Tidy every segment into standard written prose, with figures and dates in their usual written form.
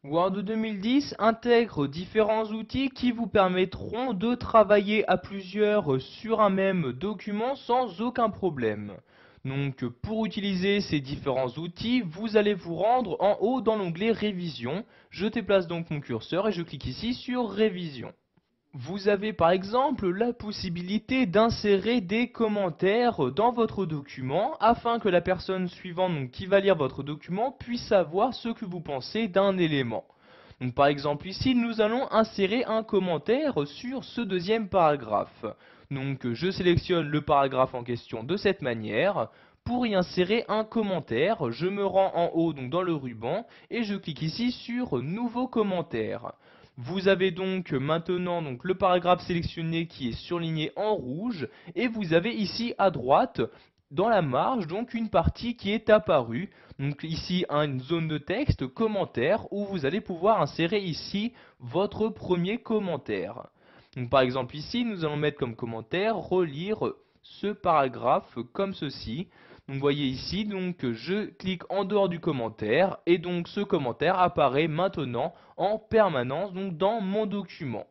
Word 2010 intègre différents outils qui vous permettront de travailler à plusieurs sur un même document sans aucun problème. Donc pour utiliser ces différents outils, vous allez vous rendre en haut dans l'onglet Révision. Je déplace donc mon curseur et je clique ici sur Révision. Vous avez par exemple la possibilité d'insérer des commentaires dans votre document afin que la personne suivante donc, qui va lire votre document puisse savoir ce que vous pensez d'un élément. Donc, par exemple ici, nous allons insérer un commentaire sur ce deuxième paragraphe. Donc je sélectionne le paragraphe en question de cette manière. Pour y insérer un commentaire, je me rends en haut donc dans le ruban et je clique ici sur Nouveau commentaire. Vous avez donc maintenant donc, le paragraphe sélectionné qui est surligné en rouge et vous avez ici à droite dans la marge donc une partie qui est apparue. Donc ici une zone de texte commentaire où vous allez pouvoir insérer ici votre premier commentaire. Donc par exemple ici nous allons mettre comme commentaire relire ce paragraphe comme ceci. Donc vous voyez ici, donc je clique en dehors du commentaire et donc ce commentaire apparaît maintenant en permanence donc dans mon document.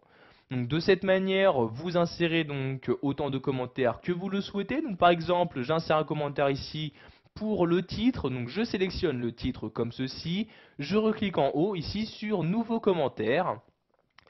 Donc de cette manière, vous insérez donc autant de commentaires que vous le souhaitez. Donc par exemple, j'insère un commentaire ici pour le titre. Donc je sélectionne le titre comme ceci. Je reclique en haut ici sur Nouveau commentaire.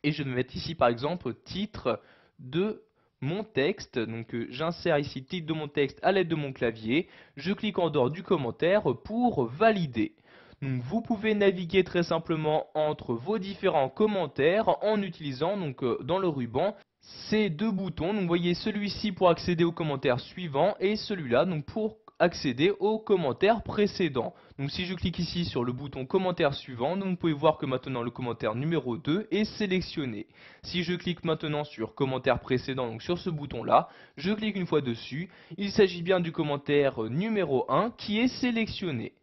Et je vais mettre ici par exemple titre de mon texte. Donc j'insère ici titre de mon texte à l'aide de mon clavier. Je clique en dehors du commentaire pour valider. Donc vous pouvez naviguer très simplement entre vos différents commentaires en utilisant donc dans le ruban ces deux boutons. Donc vous voyez celui-ci pour accéder au commentaire suivant et celui-là donc pour accéder au commentaire précédent. Donc si je clique ici sur le bouton commentaire suivant, donc vous pouvez voir que maintenant le commentaire numéro 2 est sélectionné. Si je clique maintenant sur commentaire précédent, donc sur ce bouton là, je clique une fois dessus, il s'agit bien du commentaire numéro 1 qui est sélectionné.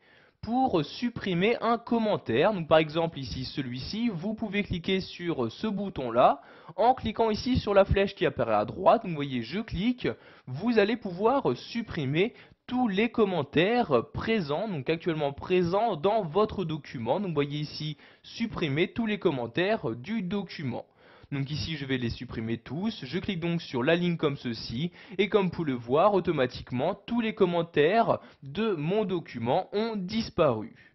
Pour supprimer un commentaire, donc par exemple ici celui-ci, vous pouvez cliquer sur ce bouton là en cliquant ici sur la flèche qui apparaît à droite. Donc vous voyez je clique, vous allez pouvoir supprimer tous les commentaires présents, donc actuellement présents dans votre document. Donc vous voyez ici supprimer tous les commentaires du document. Donc ici je vais les supprimer tous, je clique donc sur la ligne comme ceci, et comme vous pouvez le voir, automatiquement tous les commentaires de mon document ont disparu.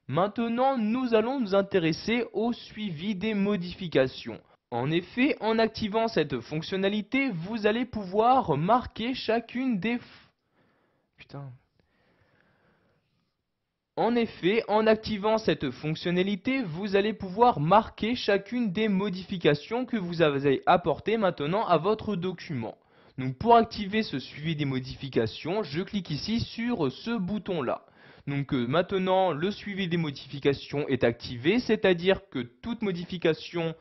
Maintenant, nous allons nous intéresser au suivi des modifications. En effet, en activant cette fonctionnalité, vous allez pouvoir marquer chacune des... Putain. En effet, en activant cette fonctionnalité, vous allez pouvoir marquer chacune des modifications que vous avez apportées maintenant à votre document. Donc pour activer ce suivi des modifications, je clique ici sur ce bouton-là. Donc maintenant, le suivi des modifications est activé, c'est-à-dire que toute modification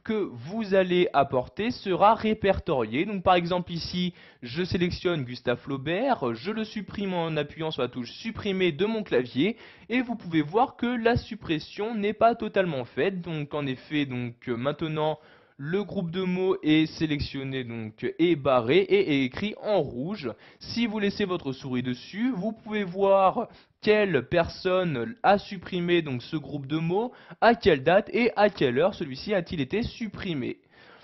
que vous allez apporter sera répertoriée. Donc par exemple ici, je sélectionne Gustave Flaubert, je le supprime en appuyant sur la touche supprimer de mon clavier et vous pouvez voir que la suppression n'est pas totalement faite. Donc en effet, maintenant le groupe de mots est sélectionné donc est barré et est écrit en rouge. Si vous laissez votre souris dessus, vous pouvez voir quelle personne a supprimé donc ce groupe de mots, à quelle date et à quelle heure celui-ci a-t-il été supprimé.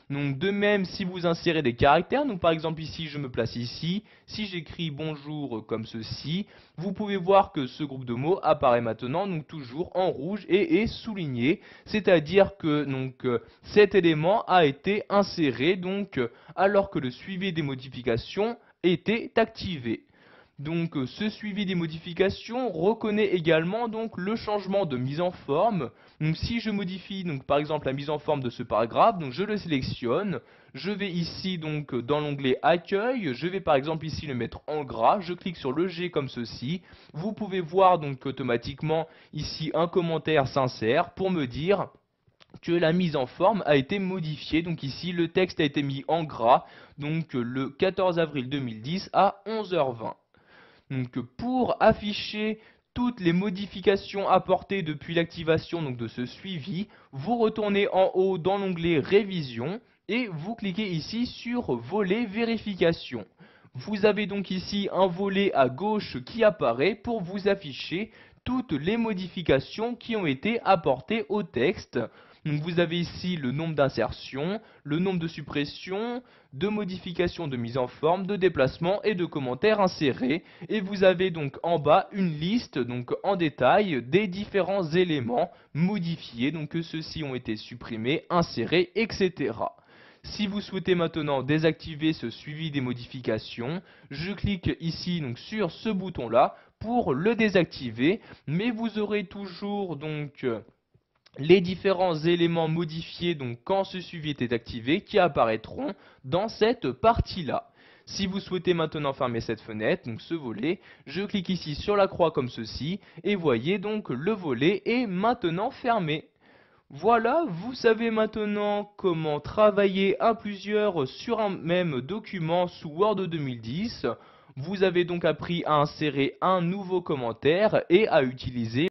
Donc de même si vous insérez des caractères, donc par exemple ici je me place ici, si j'écris bonjour comme ceci, vous pouvez voir que ce groupe de mots apparaît maintenant donc toujours en rouge et est souligné, c'est-à-dire que cet élément a été inséré alors que le suivi des modifications était activé. Donc ce suivi des modifications reconnaît également donc le changement de mise en forme. Donc si je modifie donc par exemple la mise en forme de ce paragraphe, donc je le sélectionne, je vais ici donc dans l'onglet accueil, je vais par exemple ici le mettre en gras, je clique sur le G comme ceci. Vous pouvez voir donc automatiquement ici un commentaire s'insère pour me dire que la mise en forme a été modifiée. Donc ici le texte a été mis en gras donc le 14 avril 2010 à 11h20. Donc pour afficher toutes les modifications apportées depuis l'activation de ce suivi, vous retournez en haut dans l'onglet Révision et vous cliquez ici sur Volet Vérification. Vous avez donc ici un volet à gauche qui apparaît pour vous afficher toutes les modifications qui ont été apportées au texte. Donc vous avez ici le nombre d'insertions, le nombre de suppressions, de modifications de mise en forme, de déplacements et de commentaires insérés. Et vous avez donc en bas une liste donc en détail des différents éléments modifiés, donc que ceux-ci ont été supprimés, insérés, etc. Si vous souhaitez maintenant désactiver ce suivi des modifications, je clique ici donc sur ce bouton-là pour le désactiver, mais vous aurez toujours donc les différents éléments modifiés donc quand ce suivi est activé qui apparaîtront dans cette partie-là. Si vous souhaitez maintenant fermer cette fenêtre, donc ce volet, je clique ici sur la croix comme ceci et voyez donc le volet est maintenant fermé. Voilà, vous savez maintenant comment travailler à plusieurs sur un même document sous Word 2010. Vous avez donc appris à insérer un nouveau commentaire et à utiliser